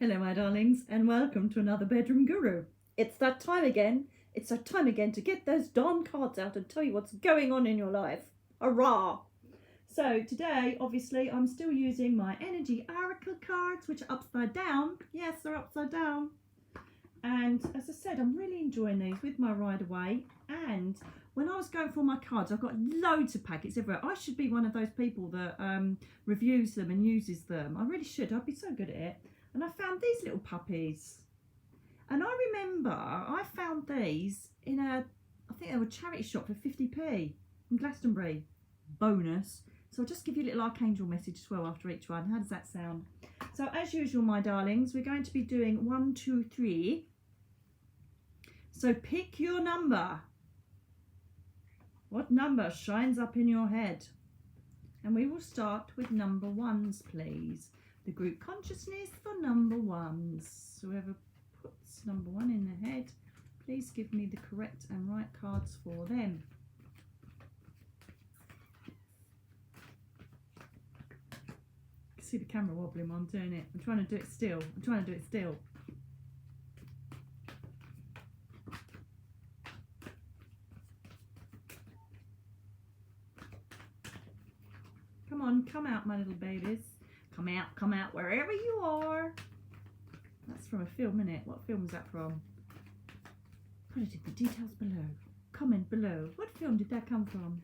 Hello my darlings, and welcome to another Bedroom Guru. It's that time again. It's that time again to get those darn cards out and tell you what's going on in your life. Hurrah! So today, obviously, I'm still using my Energy Oracle cards, which are upside down. Yes, they're upside down. And as I said, I'm really enjoying these with my Ride Away. And when I was going for my cards, I've got loads of packets everywhere. I should be one of those people that reviews them and uses them. I really should. I'd be so good at it. And I found these little puppies. And I remember I found these in I think they were a charity shop for 50p in Glastonbury. Bonus. So I'll just give you a little Archangel message as well after each one. How does that sound? So as usual, my darlings, we're going to be doing 1, 2, 3. So pick your number. What number shines up in your head? And we will start with number 1s, please. The group consciousness for number 1s. Whoever puts number 1 in their head, please give me the correct and right cards for them. You can see the camera wobbling while I'm doing it. I'm trying to do it still. Come on, come out, my little babies. Come out, wherever you are. That's from a film, isn't it? What film is that from? Put it in the details below. Comment below. What film did that come from?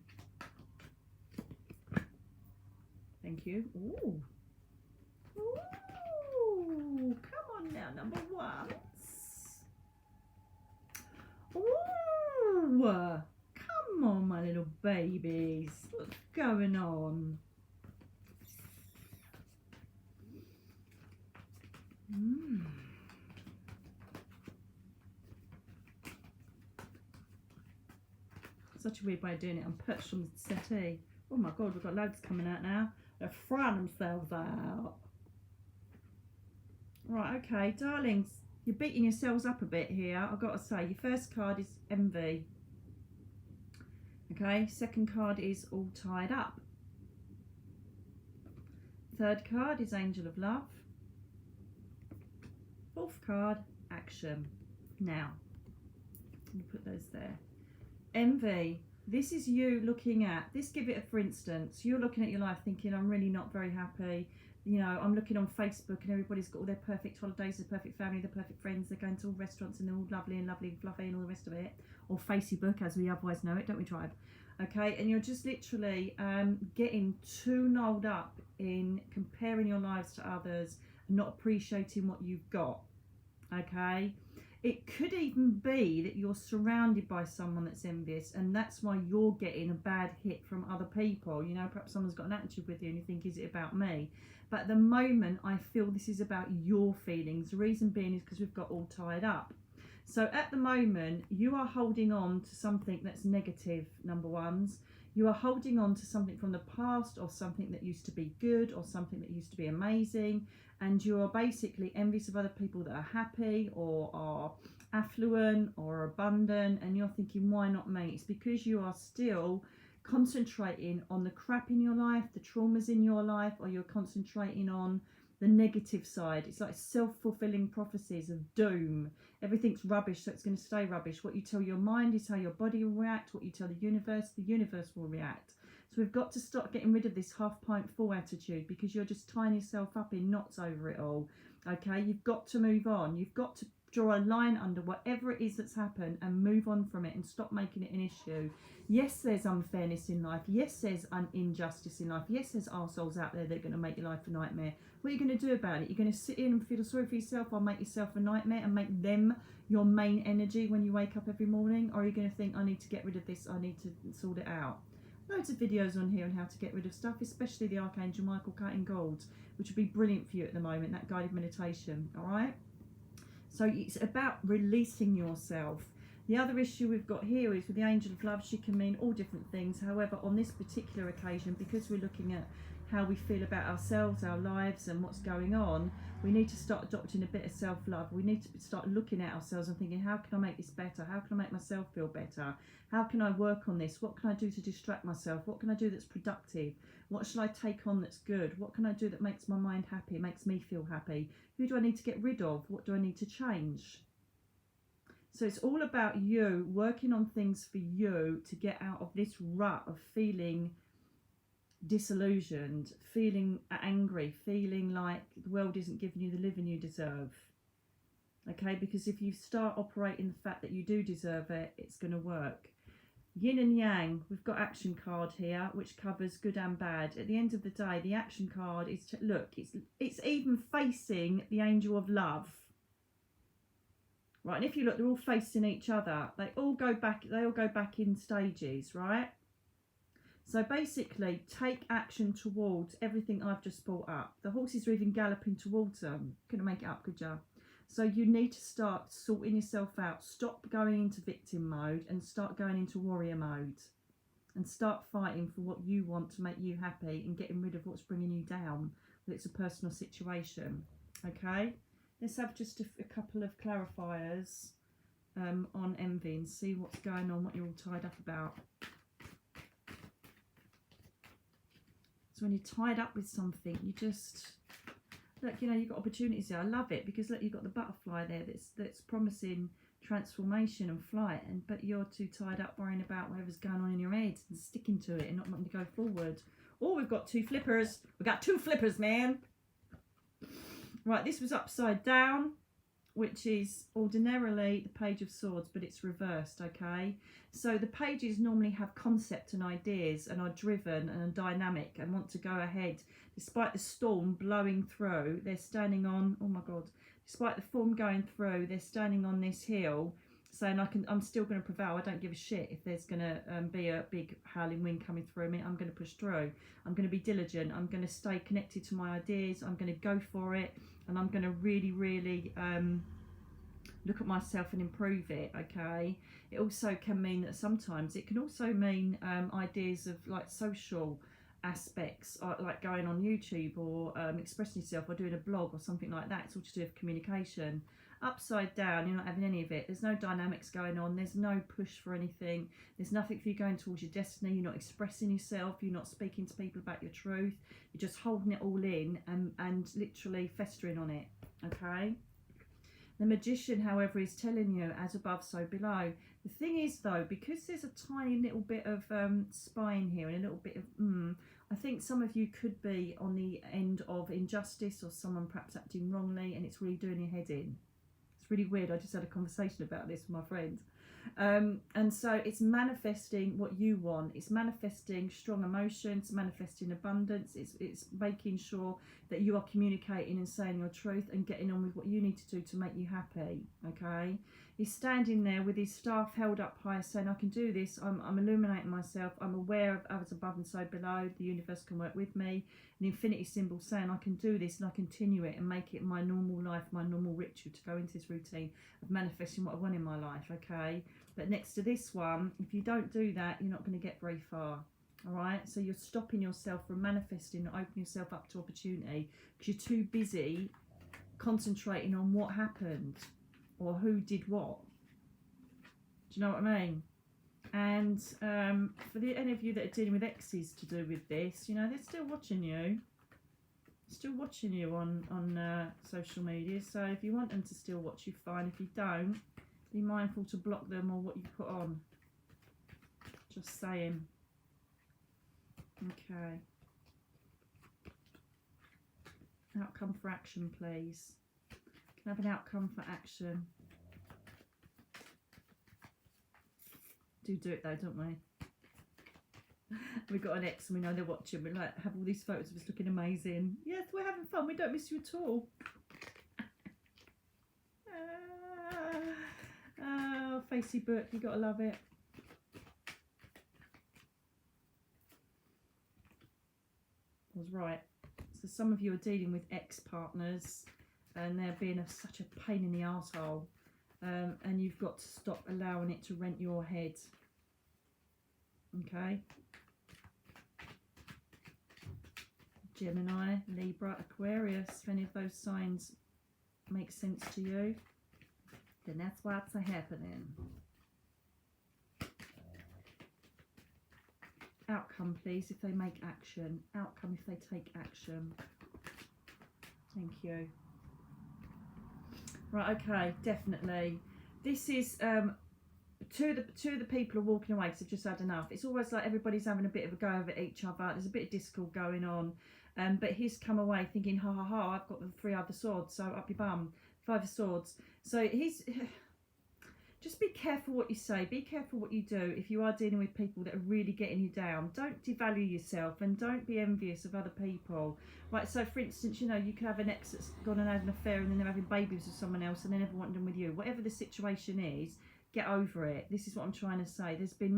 Thank you. Ooh. Ooh. Come on now, number 1s. Ooh. Come on, my little babies. What's going on? Such a weird way of doing it. I'm perched on the settee. Oh my god, we've got loads coming out now. They're frying themselves out. Right, okay, darlings, you're beating yourselves up a bit here. I've got to say, your first card is envy. Okay, second card is all tied up. Third card is angel of love. Fourth card, action. Now, let me put those there. Envy. This is you looking at this. Give it a for instance. You're looking at your life thinking, I'm really not very happy. You know, I'm looking on Facebook and everybody's got all their perfect holidays, their perfect family, their perfect friends. They're going to all restaurants and they're all lovely and fluffy and all the rest of it. Or Facebook as we otherwise know it, don't we, tribe? Okay, and you're just literally getting too knolled up in comparing your lives to others and not appreciating what you've got. Okay, it could even be that you're surrounded by someone that's envious and that's why you're getting a bad hit from other people. You know, perhaps someone's got an attitude with you and you think, is it about me? But at the moment, I feel this is about your feelings. The reason being is because we've got all tied up. So at the moment, you are holding on to something that's negative, number 1s. You are holding on to something from the past or something that used to be good or something that used to be amazing. And you are basically envious of other people that are happy or are affluent or abundant. And you're thinking, why not me? It's because you are still concentrating on the crap in your life, the traumas in your life, or you're concentrating on the negative side. It's like self-fulfilling prophecies of doom. Everything's rubbish, so it's going to stay rubbish. What you tell your mind is how your body will react. What you tell the universe will react. So we've got to start getting rid of this half pint full attitude because you're just tying yourself up in knots over it all. Okay, you've got to move on. You've got to draw a line under whatever it is that's happened and move on from it and stop making it an issue. Yes, there's unfairness in life. Yes, there's injustice in life. Yes, there's arseholes out there that are going to make your life a nightmare. What are you going to do about it? You're going to sit in and feel sorry for yourself or make yourself a nightmare and make them your main energy when you wake up every morning? Or are you going to think, I need to get rid of this, I need to sort it out? Loads of videos on here on how to get rid of stuff, especially the Archangel Michael Cutting Gold, which would be brilliant for you at the moment, that guided meditation, all right? So it's about releasing yourself. The other issue we've got here is with the angel of love, she can mean all different things. However, on this particular occasion, because we're looking at how we feel about ourselves, our lives and what's going on, we need to start adopting a bit of self-love. We need to start looking at ourselves and thinking, how can I make this better? How can I make myself feel better? How can I work on this? What can I do to distract myself? What can I do that's productive? What should I take on that's good? What can I do that makes my mind happy, makes me feel happy? Who do I need to get rid of? What do I need to change? So it's all about you working on things for you to get out of this rut of feeling disillusioned, feeling angry, feeling like the world isn't giving you the living you deserve. Okay, because if you start operating the fact that you do deserve it, it's going to work. Yin and Yang, we've got action card here, which covers good and bad. At the end of the day, the action card is to look, it's even facing the angel of love. Right, and if you look, they're all facing each other. They all go back in stages, right? So basically, take action towards everything I've just brought up. The horses are even galloping towards them. Couldn't make it up, could you? So you need to start sorting yourself out. Stop going into victim mode and start going into warrior mode. And start fighting for what you want to make you happy and getting rid of what's bringing you down. Whether it's a personal situation. Okay? Let's have just a couple of clarifiers on envy and see what's going on, what you're all tied up about. So when you're tied up with something, you just, look, you know, you've got opportunities there. I love it because, look, you've got the butterfly there that's promising transformation and flight, but you're too tied up worrying about whatever's going on in your head and sticking to it and not wanting to go forward. Oh, we've got two flippers. We've got two flippers, man. Right, this was upside down, which is ordinarily the Page of Swords, but it's reversed, okay? So the pages normally have concept and ideas and are driven and are dynamic and want to go ahead. Despite the storm blowing through, they're standing on, oh my God, despite the storm going through, they're standing on this hill saying, I'm still going to prevail. I don't give a shit if there's going to be a big howling wind coming through me. I'm going to push through. I'm going to be diligent. I'm going to stay connected to my ideas. I'm going to go for it. And I'm going to really, really look at myself and improve it, okay? It also can mean that sometimes it can also mean ideas of like social aspects, like going on YouTube or expressing yourself or doing a blog or something like that. It's all to do with communication. Upside down, you're not having any of it. There's no dynamics going on. There's no push for anything. There's nothing for you going towards your destiny. You're not expressing yourself. You're not speaking to people about your truth. You're just holding it all in and literally festering on it, okay? The Magician, however, is telling you, as above, so below. The thing is, though, because there's a tiny little bit of spine here and a little bit of I think some of you could be on the end of injustice or someone perhaps acting wrongly, and it's really doing your head in. It's really weird. I just had a conversation about this with my friend. And so it's manifesting what you want. It's manifesting strong emotions, manifesting abundance. It's making sure that you are communicating and saying your truth and getting on with what you need to do to make you happy, okay? He's standing there with his staff held up high saying, I can do this. I'm illuminating myself. I'm aware of others above and so below. The universe can work with me. An infinity symbol saying I can do this and I continue it and make it my normal life, my normal ritual to go into this routine of manifesting what I want in my life, okay? But next to this one, if you don't do that, you're not going to get very far, all right? So you're stopping yourself from manifesting, opening yourself up to opportunity because you're too busy concentrating on what happened or who did what. Do you know what I mean? And for any of you that are dealing with exes to do with this, you know, they're still watching you. Still watching you on social media. So if you want them to still watch you, fine. If you don't, be mindful to block them or what you put on. Just saying. Okay. Outcome for action, please. Can I have an outcome for action? Do it though, don't we? We've got an ex and we know they're watching. We like have all these photos of us looking amazing. Yes, we're having fun. We don't miss you at all. Oh, Facey book, you gotta love it. I was right. So some of you are dealing with ex-partners and they're being such a pain in the arsehole. And you've got to stop allowing it to rent your head. Okay? Gemini, Libra, Aquarius. If any of those signs make sense to you, then that's what's happening. Outcome, please, if they make action. Outcome, if they take action. Thank you. Right, okay, definitely. This is two of the people are walking away because they've just had enough. It's always like everybody's having a bit of a go over each other. There's a bit of discord going on. But he's come away thinking, ha ha ha, I've got the 3 other swords, so up your bum. 5 of swords. So he's... Just be careful what you say. Be careful what you do if you are dealing with people that are really getting you down. Don't devalue yourself and don't be envious of other people. Right, so for instance, you know, you could have an ex that's gone and had an affair and then they're having babies with someone else and they never want them with you. Whatever the situation is, get over it. This is what I'm trying to say. There's been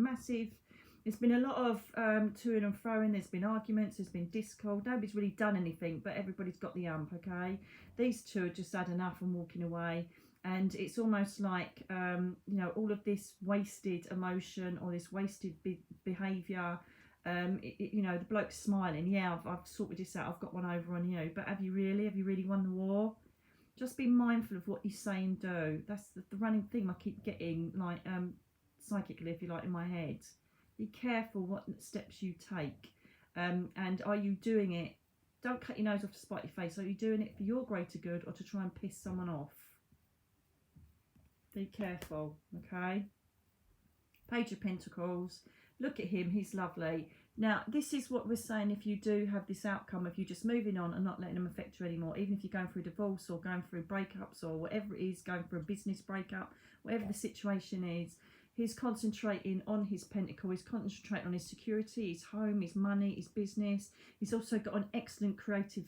a lot of to and froing. There's been arguments, there's been discord. Nobody's really done anything, but everybody's got the ump, okay? These two have just had enough and walking away. And it's almost like, you know, all of this wasted emotion or this wasted behaviour. You know, the bloke's smiling. Yeah, I've sorted this out. I've got one over on you. But have you really? Have you really won the war? Just be mindful of what you say and do. That's the running theme I keep getting, like, psychically, if you like, in my head. Be careful what steps you take. And are you doing it? Don't cut your nose off to spite your face. Are you doing it for your greater good or to try and piss someone off? Be careful, okay? Page of Pentacles. Look at him, he's lovely. Now, this is what we're saying if you do have this outcome, if you're just moving on and not letting them affect you anymore, even if you're going through divorce or going through breakups or whatever it is, going through a business breakup, whatever the situation is, he's concentrating on his pentacle, he's concentrating on his security, his home, his money, his business. He's also got an excellent creative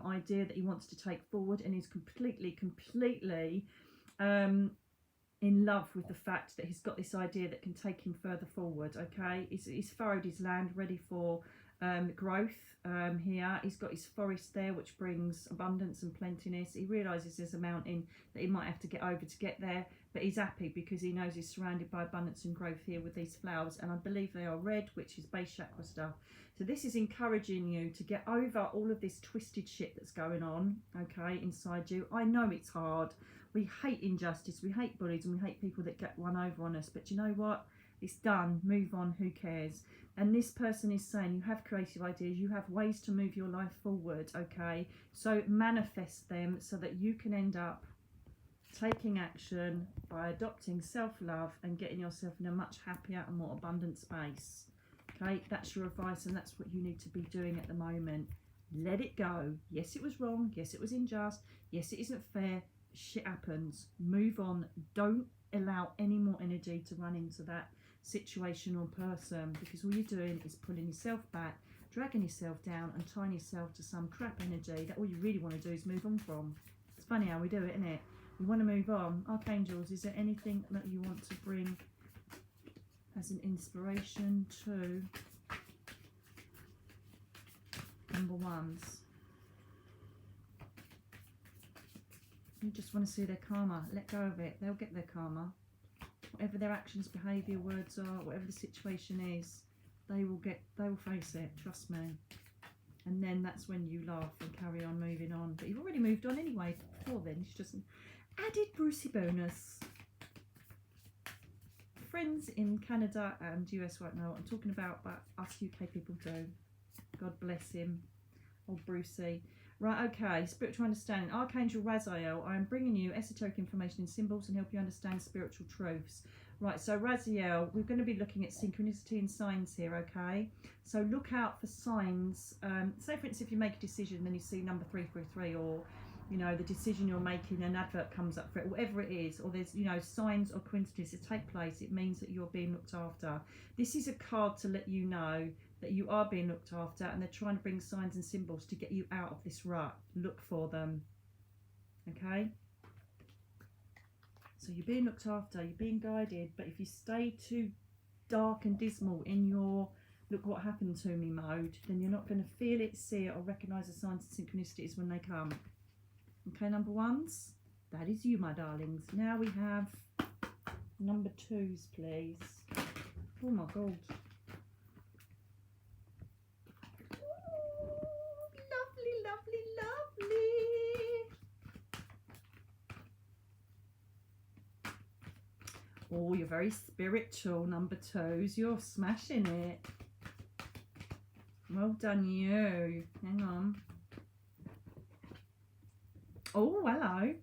idea that he wants to take forward, and he's completely in love with the fact that he's got this idea that can take him further forward, okay? He's furrowed his land, ready for growth here. He's got his forest there, which brings abundance and plentiness. He realises there's a mountain that he might have to get over to get there, but he's happy because he knows he's surrounded by abundance and growth here with these flowers, and I believe they are red, which is base chakra stuff. So this is encouraging you to get over all of this twisted shit that's going on, okay, inside you. I know it's hard. We hate injustice, we hate bullies, and we hate people that get one over on us. But you know what? It's done. Move on. Who cares? And this person is saying you have creative ideas. You have ways to move your life forward, okay? So manifest them so that you can end up taking action by adopting self-love and getting yourself in a much happier and more abundant space. Okay? That's your advice, and that's what you need to be doing at the moment. Let it go. Yes, it was wrong. Yes, it was unjust. Yes, it isn't fair. Shit happens. Move on. Don't allow any more energy to run into that situation or person, because all you're doing is pulling yourself back, dragging yourself down and tying yourself to some crap energy that all you really want to do is move on from. It's funny how we do it, isn't it? We want to move on. Archangels, is there anything that you want to bring as an inspiration to number ones? You just want to see their karma. Let go of it. They'll get their karma. Whatever their actions, behaviour, words are, whatever the situation is, they will face it. Trust me. And then that's when you laugh and carry on moving on. But you've already moved on anyway. Before then, it's just an added Brucey bonus. Friends in Canada and US won't know what I'm talking about, but us UK people do. God bless him. Old Brucey. Right, okay, spiritual understanding. Archangel Raziel, I am bringing you esoteric information in symbols and help you understand spiritual truths. Right, so Raziel, we're going to be looking at synchronicity and signs here, okay? So look out for signs. Say, for instance, if you make a decision, then you see number 333, or, you know, the decision you're making, an advert comes up for it, whatever it is, or there's, you know, signs or coincidences that take place, it means that you're being looked after. This is a card to let you know that you are being looked after, and they're trying to bring signs and symbols to get you out of this rut. Look for them, okay? So you're being looked after, you're being guided, but if you stay too dark and dismal in your look what happened to me mode, then you're not going to feel it, see it, or recognise the signs and synchronicities when they come. Okay, number ones, that is you, my darlings. Now we have number twos, please. Oh my God. Oh, you're very spiritual, number 2s. You're smashing it. Well done, you. Hang on. Oh, hello.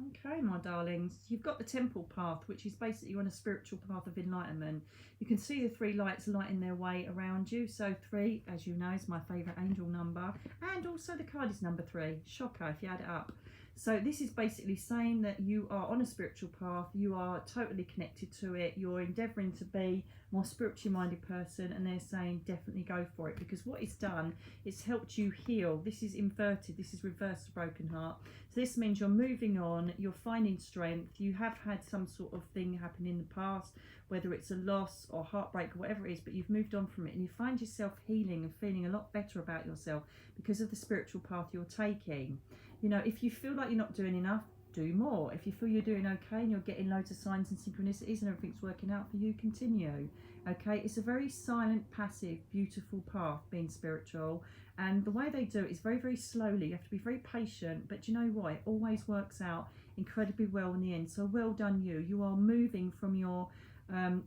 Okay, my darlings. You've got the temple path, which is basically on a spiritual path of enlightenment. You can see the 3 lights lighting their way around you. So 3, as you know, is my favourite angel number. And also the card is number 3. Shocker if you add it up. So this is basically saying that you are on a spiritual path. You are totally connected to it. You're endeavouring to be a more spiritually minded person. And they're saying definitely go for it. Because what it's done, it's helped you heal. This is inverted. This is reverse the broken heart. So this means you're moving on. You're finding strength. You have had some sort of thing happen in the past, whether it's a loss or heartbreak or whatever it is, but you've moved on from it and you find yourself healing and feeling a lot better about yourself because of the spiritual path you're taking. You know, if you feel like you're not doing enough, do more. If you feel you're doing okay and you're getting loads of signs and synchronicities and everything's working out for you, continue. Okay, it's a very silent, passive, beautiful path, being spiritual. And the way they do it is very, very slowly. You have to be very patient, but you know what? It always works out incredibly well in the end. So well done, you. You are moving from your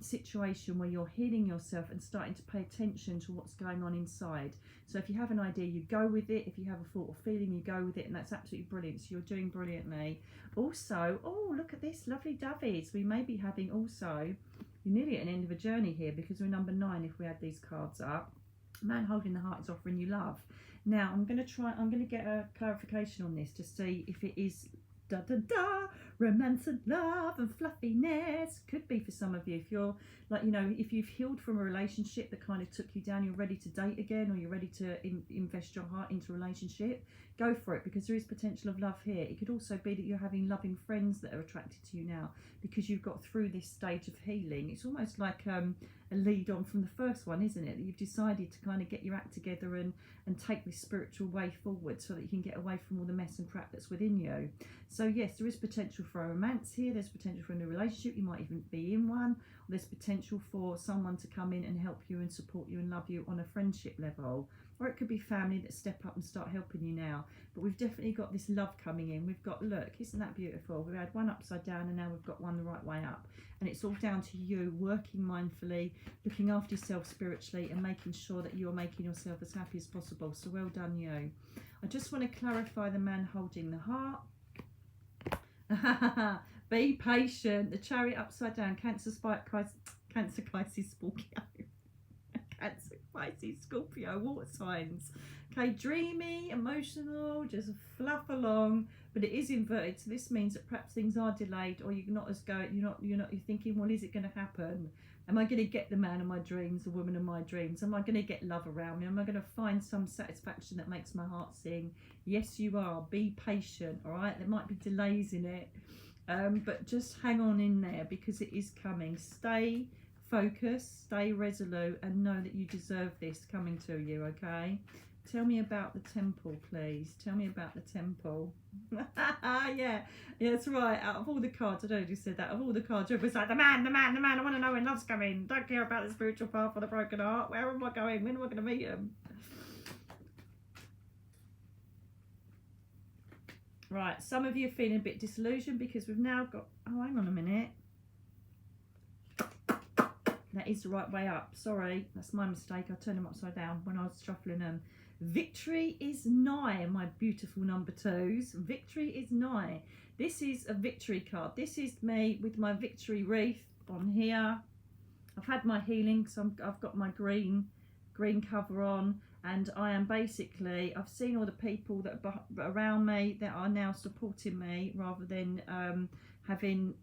situation where you're healing yourself and starting to pay attention to what's going on inside. So if you have an idea, you go with it. If you have a thought or feeling, you go with it, and that's absolutely brilliant. So you're doing brilliantly. Also, oh, look at this, lovely dovies. We may be having also, you're nearly at an end of a journey here because we're number 9 if we add these cards up. Man holding the heart is offering you love. Now I'm going to get a clarification on this to see if it is romance and love and fluffiness. Could be for some of you, if you're like, you know, if you've healed from a relationship that kind of took you down, you're ready to date again, or you're ready to invest your heart into a relationship, go for it, because there is potential of love here. It could also be that you're having loving friends that are attracted to you now because you've got through this stage of healing. It's almost like a lead on from the first one, isn't it? That you've decided to kind of get your act together and take this spiritual way forward so that you can get away from all the mess and crap that's within you. So yes, there is potential for a romance here. There's potential for a new relationship. You might even be in one. Or there's potential for someone to come in and help you and support you and love you on a friendship level. Or it could be family that step up and start helping you now. But we've definitely got this love coming in. We've got, look, isn't that beautiful? We've had one upside down and now we've got one the right way up. And it's all down to you working mindfully, looking after yourself spiritually and making sure that you're making yourself as happy as possible. So well done, you. I just want to clarify the man holding the heart. Be patient. The Chariot upside down. Cancer, Pisces, Scorpio. Cancer, Pisces, Scorpio, water signs. Okay, dreamy, emotional, just fluff along, but it is inverted. So this means that perhaps things are delayed, or you're not as going. You're thinking, well, is it going to happen? Am I going to get the man of my dreams, the woman of my dreams? Am I going to get love around me? Am I going to find some satisfaction that makes my heart sing? Yes, you are. Be patient, all right? There might be delays in it, but just hang on in there because it is coming. Stay focused, stay resolute, and know that you deserve this coming to you, okay? Tell me about the temple, please. Tell me about the temple. Yeah, that's right. Out of all the cards, I don't know who said that. Of all the cards, everybody's like, the man. I want to know when love's coming. Don't care about the spiritual path or the broken heart. Where am I going? When am I going to meet him? Right, some of you are feeling a bit disillusioned because we've now got... Oh, hang on a minute. That is the right way up. Sorry, that's my mistake. I turned them upside down when I was shuffling them. Victory is nigh, my beautiful number 2s. Victory is nigh. This is a victory card. This is me with my victory wreath on here. I've had my healing, so I've got my green cover on, and I am basically, I've seen all the people that are around me that are now supporting me rather than having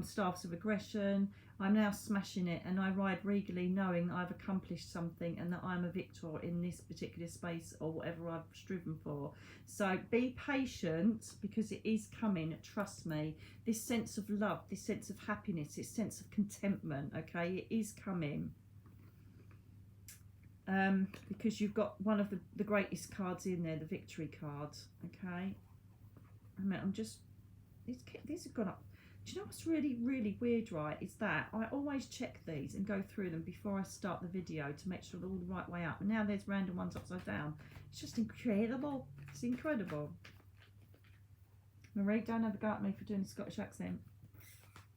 staffs of aggression. I'm now smashing it, and I ride regally knowing I've accomplished something and that I'm a victor in this particular space or whatever I've striven for. So be patient because it is coming, trust me. This sense of love, this sense of happiness, this sense of contentment, okay, it is coming. Because you've got one of the greatest cards in there, the victory card, okay? I mean, these have gone up. Do you know what's really, really weird, right, is that I always check these and go through them before I start the video to make sure they're all the right way up. And now there's random ones upside down. It's just incredible. It's incredible. Marie, don't have a go at me for doing a Scottish accent.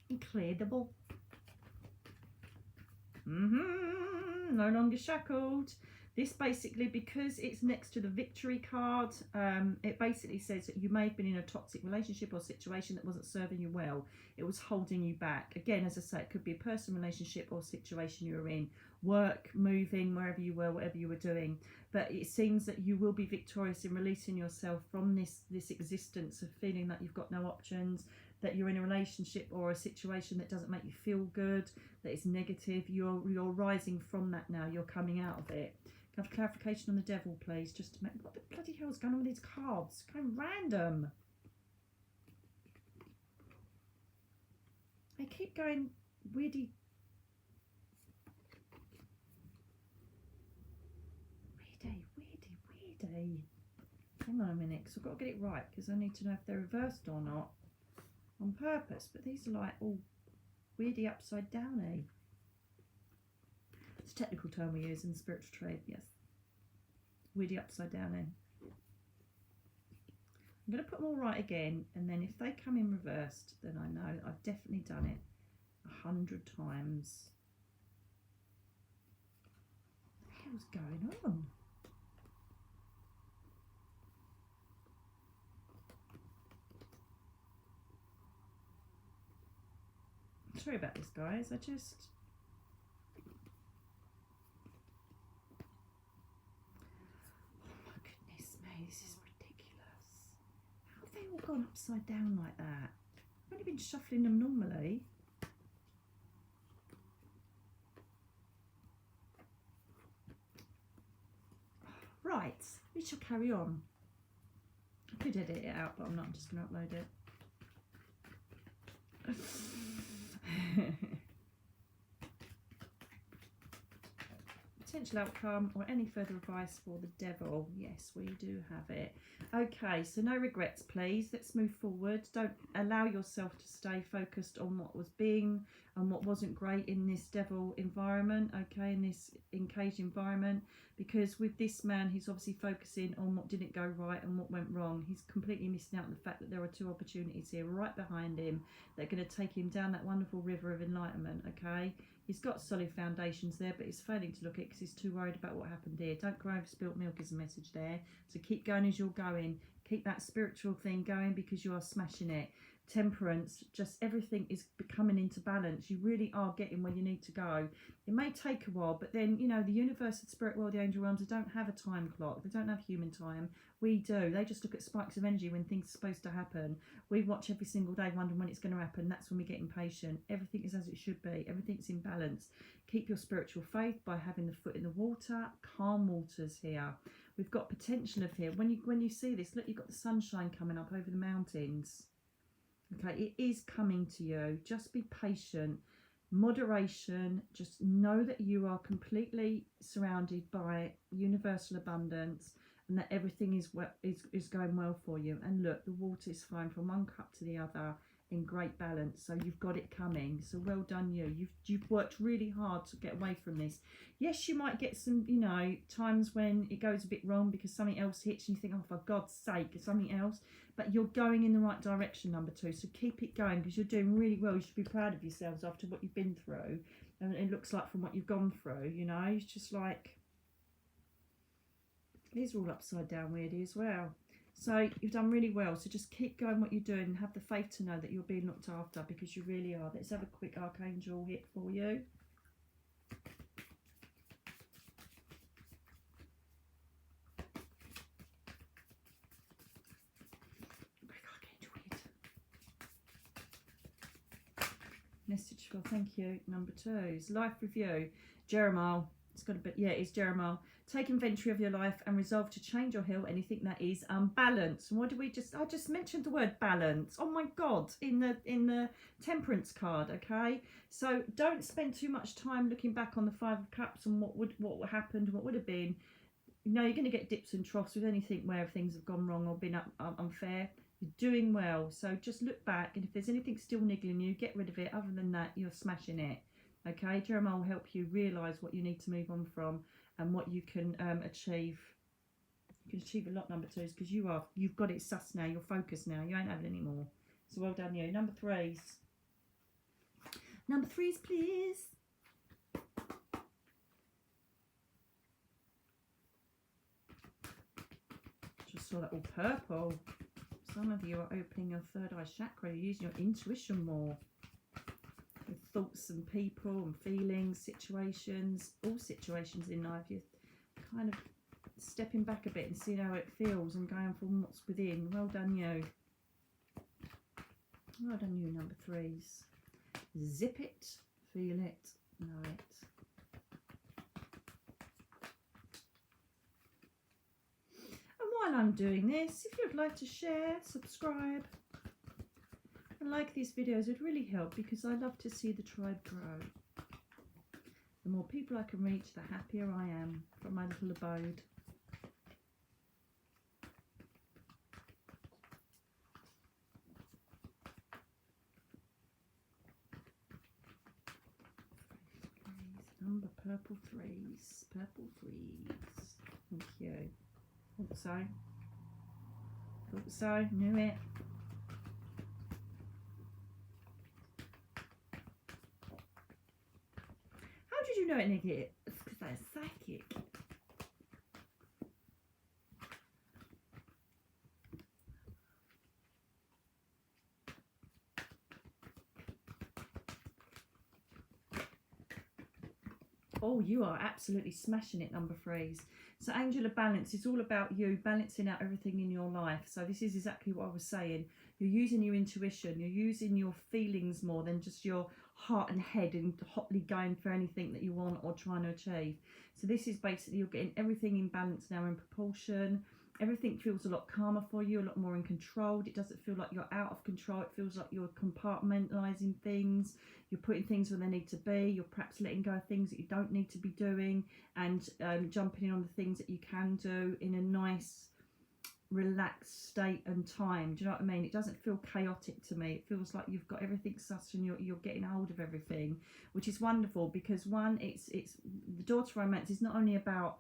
and clear the ball. No longer shackled. This basically, because it's next to the victory card, it basically says that you may have been in a toxic relationship or situation that wasn't serving you well. It was holding you back. Again, as I say, it could be a personal relationship or situation you were in, work, moving, wherever you were, whatever you were doing. But it seems that you will be victorious in releasing yourself from this existence of feeling that you've got no options, that you're in a relationship or a situation that doesn't make you feel good, that it's negative. You're rising from that now. You're coming out of it. Can I have clarification on the devil, please? Just to make, what the bloody hell is going on with these cards? It's going random. They keep going weirdy. Weirdy. Hang on a minute, because I've got to get it right, because I need to know if they're reversed or not on purpose. But these are like all weirdy upside downy. It's a technical term we use in the spiritual trade, yes. Weirdy upside downy. I'm going to put them all right again, and then if they come in reversed, then I know I've definitely done it 100 times. What the hell's going on? Sorry about this, guys. Oh my goodness me, this is ridiculous. How have they all gone upside down like that? I've only been shuffling them normally. Right, we shall carry on. I could edit it out, but I'm not. I'm just going to upload it. Potential outcome or any further advice for the devil. Yes, we do have it. Okay, so no regrets, please. Let's move forward. Don't allow yourself to stay focused on what was being and what wasn't great in this devil environment, okay, in this encaged environment, because with this man, he's obviously focusing on what didn't go right and what went wrong. He's completely missing out on the fact that there are two opportunities here right behind him that are going to take him down that wonderful river of enlightenment, okay. He's got solid foundations there, but he's failing to look at it because he's too worried about what happened here. Don't cry over spilt milk is a message there. So keep going as you're going. Keep that spiritual thing going because you are smashing it. Temperance, just everything is becoming into balance. You really are getting where you need to go. It may take a while, but then, you know, the universe, the spirit world, the angel realms, they don't have a time clock. They don't have human time. We do. They just look at spikes of energy when things are supposed to happen. We watch every single day wondering when it's going to happen. That's when we get impatient. Everything is as it should be. Everything's in balance. Keep your spiritual faith by having the foot in the water. Calm waters here. We've got potential of here. When you see this, look, you've got the sunshine coming up over the mountains. Okay, it is coming to you. Just be patient. Moderation. Just know that you are completely surrounded by universal abundance and that everything is going well for you. And look, the water is flowing from one cup to the other in great balance. So you've got it coming. So well done you. You've worked really hard to get away from this. Yes, you might get some, you know, times when it goes a bit wrong because something else hits and you think, oh, for God's sake, it's something else. But you're going in the right direction, number 2. So keep it going because you're doing really well. You should be proud of yourselves after what you've been through. And it looks like from what you've gone through, you know, it's just like, these are all upside down weirdly as well. So you've done really well. So just keep going what you're doing and have the faith to know that you're being looked after because you really are. Let's have a quick Archangel hit for you. Quick Archangel hit. Message for thank you. Number 2 is life review. Jeremiah. It's got a bit, yeah, it's Jeremiah. Take inventory of your life and resolve to change or heal anything that is unbalanced. And what did we I just mentioned the word balance. Oh my God, in the temperance card, okay? So don't spend too much time looking back on the 5 of Cups and what happened, what would have been. You know, you're going to get dips and troughs with anything where things have gone wrong or been unfair. You're doing well. So just look back, and if there's anything still niggling you, get rid of it. Other than that, you're smashing it. Okay, Jeremiah will help you realise what you need to move on from and what you can achieve. You can achieve a lot, number 2s, because you've got it sus now. You're focused now. You ain't having any more. So well done, you. Number 3s. Number 3s, please. Just saw that all purple. Some of you are opening your third eye chakra. You're using your intuition more. With thoughts and people and feelings, situations, all situations in life. You're kind of stepping back a bit and seeing how it feels and going from what's within. Well done, you. Well done, you, number 3s. Zip it, feel it, know it. And while I'm doing this, if you'd like to share, subscribe, and like these videos, it would really help, because I love to see the tribe grow. The more people I can reach, the happier I am from my little abode. Number purple 3s. Purple 3s. Thank you. Thought so. Thought so. Knew it. How did you know it, Nikki? It's because they're psychic. Oh, you are absolutely smashing it, number 3s. So Angel of Balance is all about you balancing out everything in your life. So this is exactly what I was saying. You're using your intuition. You're using your feelings more than just your heart and head and hotly going for anything that you want or trying to achieve. So this is basically, you're getting everything in balance now, in proportion. Everything feels a lot calmer for you, a lot more in control. It doesn't feel like you're out of control. It feels like you're compartmentalising things. You're putting things where they need to be. You're perhaps letting go of things that you don't need to be doing, and jumping in on the things that you can do in a nice, relaxed state and time. Do you know what I mean? It doesn't feel chaotic to me. It feels like you've got everything sussed and you're getting hold of everything, which is wonderful, because one, it's the door to romance is not only about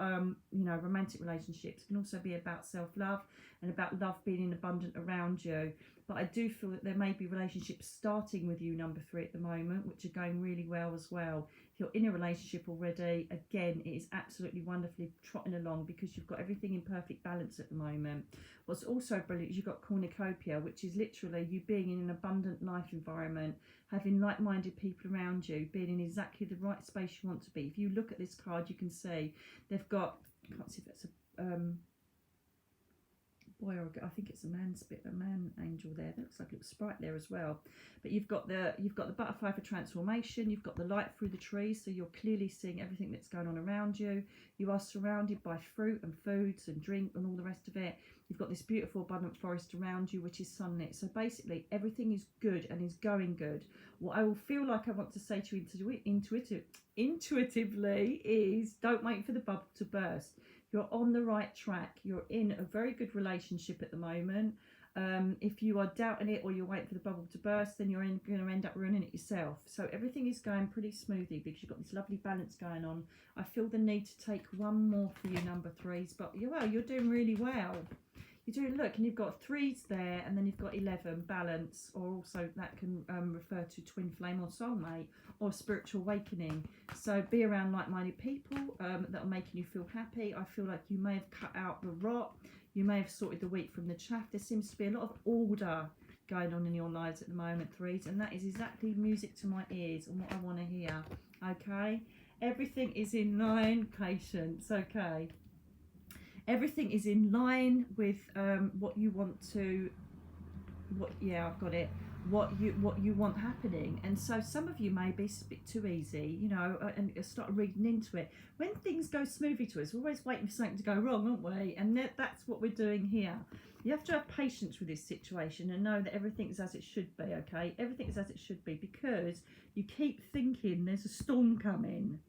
you know, romantic relationships. It can also be about self-love and about love being in abundant around you. But I do feel that there may be relationships starting with you, number 3, at the moment, which are going really well as well. If you're in a relationship already, again, it is absolutely wonderfully trotting along, because you've got everything in perfect balance at the moment. What's also brilliant is you've got cornucopia, which is literally you being in an abundant life environment, having like-minded people around you, being in exactly the right space you want to be. If you look at this card, you can see they've got, I can't see if that's a boy or I think it's a man angel there. That looks like a little sprite there as well. But you've got the butterfly for transformation. You've got the light through the trees, so you're clearly seeing everything that's going on around you. You are surrounded by fruit and foods and drink and all the rest of it. You've got this beautiful abundant forest around you, which is sunlit. So basically everything is good and is going good. What I will feel like I want to say to you intuitively is, don't wait for the bubble to burst. You're on the right track. You're in a very good relationship at the moment. If you are doubting it or you're waiting for the bubble to burst, then you're going to end up ruining it yourself. So everything is going pretty smoothly, because you've got this lovely balance going on. I feel the need to take one more for you, number 3s, but you're doing really well. You're doing, look, and you've got 3s there, and then you've got 11, balance, or also that can refer to twin flame or soulmate or spiritual awakening. So be around like-minded people that are making you feel happy. I feel like you may have cut out the rot. You may have sorted the wheat from the chaff. There seems to be a lot of order going on in your lives at the moment, 3s, and that is exactly music to my ears and what I want to hear. Okay, everything is in line. Patience. Okay. Everything is in line with what you want to, I've got it. What you want happening. And so some of you may be a bit too easy, you know, and start reading into it. When things go smoothly to us, we're always waiting for something to go wrong, aren't we? And that's what we're doing here. You have to have patience with this situation and know that everything's as it should be, okay? Everything is as it should be, because you keep thinking there's a storm coming.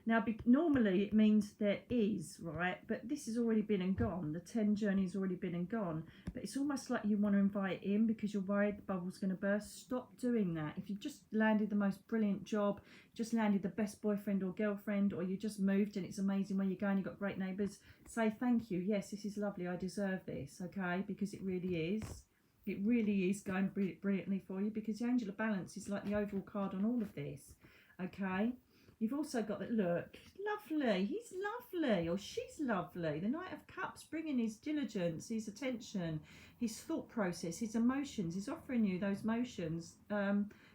Now, normally it means there is, right? But this has already been and gone. The 10 journey has already been and gone. But it's almost like you want to invite in because you're worried the bubble's going to burst. Stop doing that. If you've just landed the most brilliant job, just landed the best boyfriend or girlfriend, or you just moved and it's amazing where you're going, you've got great neighbours, say thank you. Yes, this is lovely. I deserve this, okay? Because it really is. It really is going brilliantly for you, because the Angel of Balance is like the overall card on all of this. Okay, you've also got that, look, lovely, he's lovely, or she's lovely. The Knight of Cups, bringing his diligence, his attention, his thought process, his emotions. He's offering you those emotions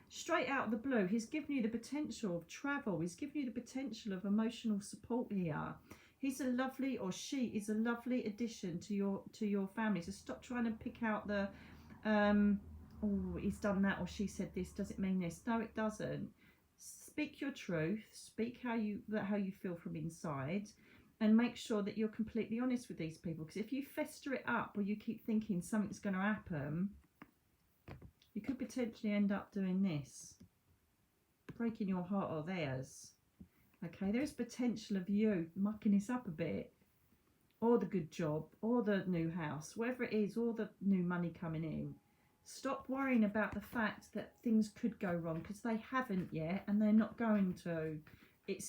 straight out of the blue. He's giving you the potential of travel. He's giving you the potential of emotional support here. He's a lovely, or she is a lovely addition to your family. So stop trying to pick out the oh, he's done that, or she said this, does it mean this? No, it doesn't. Speak your truth, speak how you feel from inside, and make sure that you're completely honest with these people. Because if you fester it up, or you keep thinking something's going to happen, you could potentially end up doing this, breaking your heart or theirs. Okay, there's potential of you mucking this up a bit, or the good job, or the new house, whatever it is, or the new money coming in. Stop worrying about the fact that things could go wrong, because they haven't yet, and they're not going to.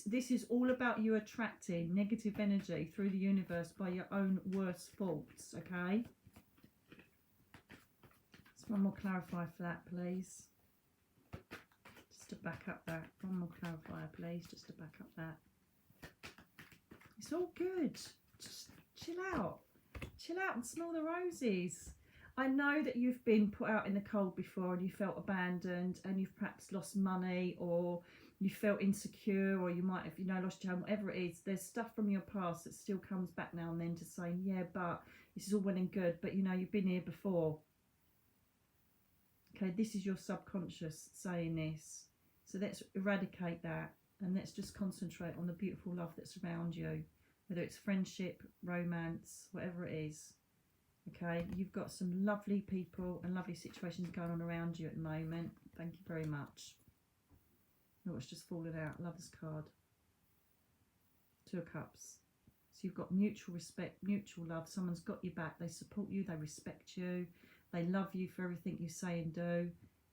This is all about you attracting negative energy through the universe by your own worst faults, okay? Just one more clarifier for that, please. Just to back up that. One more clarifier, please, just to back up that. It's all good. Just chill out. Chill out and smell the roses. I know that you've been put out in the cold before, and you felt abandoned, and you've perhaps lost money, or you felt insecure, or you might have, lost your home, whatever it is. There's stuff from your past that still comes back now and then to say, yeah, but this is all well and good, but you've been here before. Okay, this is your subconscious saying this. So let's eradicate that, and let's just concentrate on the beautiful love that's around you, whether it's friendship, romance, whatever it is. Okay, you've got some lovely people and lovely situations going on around you at the moment. Thank you very much. Oh, it's just fallen out. Lover's card. Two of Cups. So you've got mutual respect, mutual love. Someone's got your back. They support you. They respect you. They love you for everything you say and do.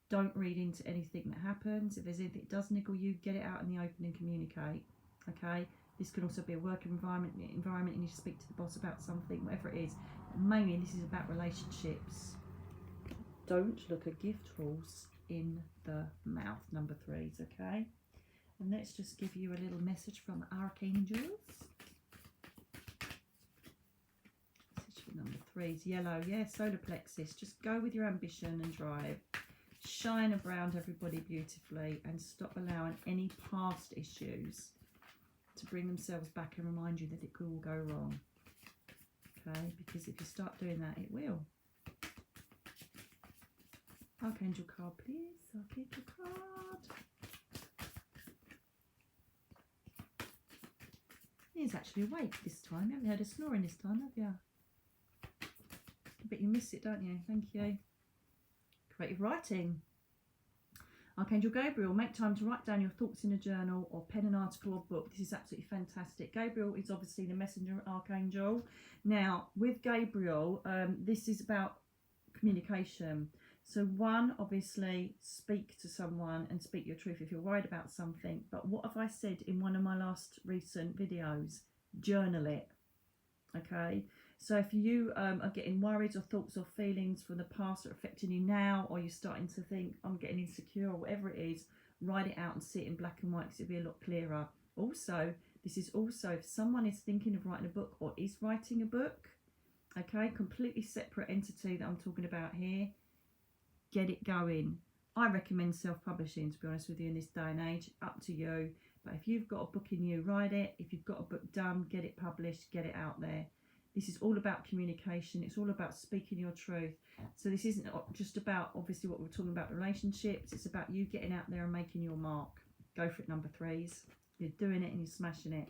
Don't read into anything that happens. If there's anything that does niggle you, get it out in the open and communicate. Okay? This could also be a work environment. You need to speak to the boss about something, whatever it is. Mainly, this is about relationships. Don't look a gift horse in the mouth, number 3s, okay? And let's just give you a little message from archangels. Message for number 3s, yellow, yeah, solar plexus. Just go with your ambition and drive. Shine around everybody beautifully, and stop allowing any past issues to bring themselves back and remind you that it could all go wrong. Okay, because if you start doing that, it will. Archangel card, please. Archangel card. He's actually awake this time. You haven't heard a snoring this time, have you? I bet you miss it, don't you? Thank you. Creative writing. Archangel Gabriel, make time to write down your thoughts in a journal or pen an article or book. This is absolutely fantastic. Gabriel is obviously the messenger archangel. Now, with Gabriel, this is about communication. So one, obviously, speak to someone and speak your truth if you're worried about something. But what have I said in one of my last recent videos? Journal it. Okay? So if you are getting worries or thoughts or feelings from the past that are affecting you now, or you're starting to think, I'm getting insecure, or whatever it is, write it out and see it in black and white, because it'll be a lot clearer. Also, this is also if someone is thinking of writing a book or is writing a book, okay, completely separate entity that I'm talking about here, get it going. I recommend self-publishing, to be honest with you, in this day and age. Up to you. But if you've got a book in you, write it. If you've got a book done, get it published, get it out there. This is all about communication. It's all about speaking your truth. So this isn't just about, obviously, what we're talking about, relationships. It's about you getting out there and making your mark. Go for it, number 3s. You're doing it and you're smashing it.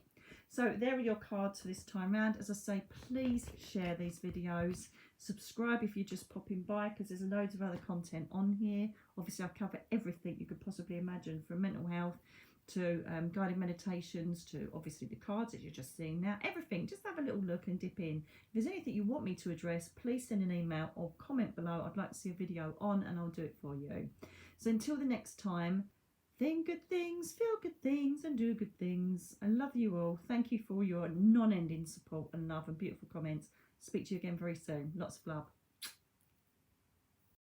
So there are your cards for this time round. As I say, please share these videos. Subscribe if you're just popping by, because there's loads of other content on here. Obviously, I cover everything you could possibly imagine, from mental health to guided meditations, to obviously the cards that you're just seeing now. Everything. Just have a little look and dip in. If there's anything you want me to address, please send an email or comment below. I'd like to see a video on, and I'll do it for you. So until the next time, think good things, feel good things, and do good things. I love you all. Thank you for your non-ending support and love and beautiful comments. Speak to you again very soon. Lots of love.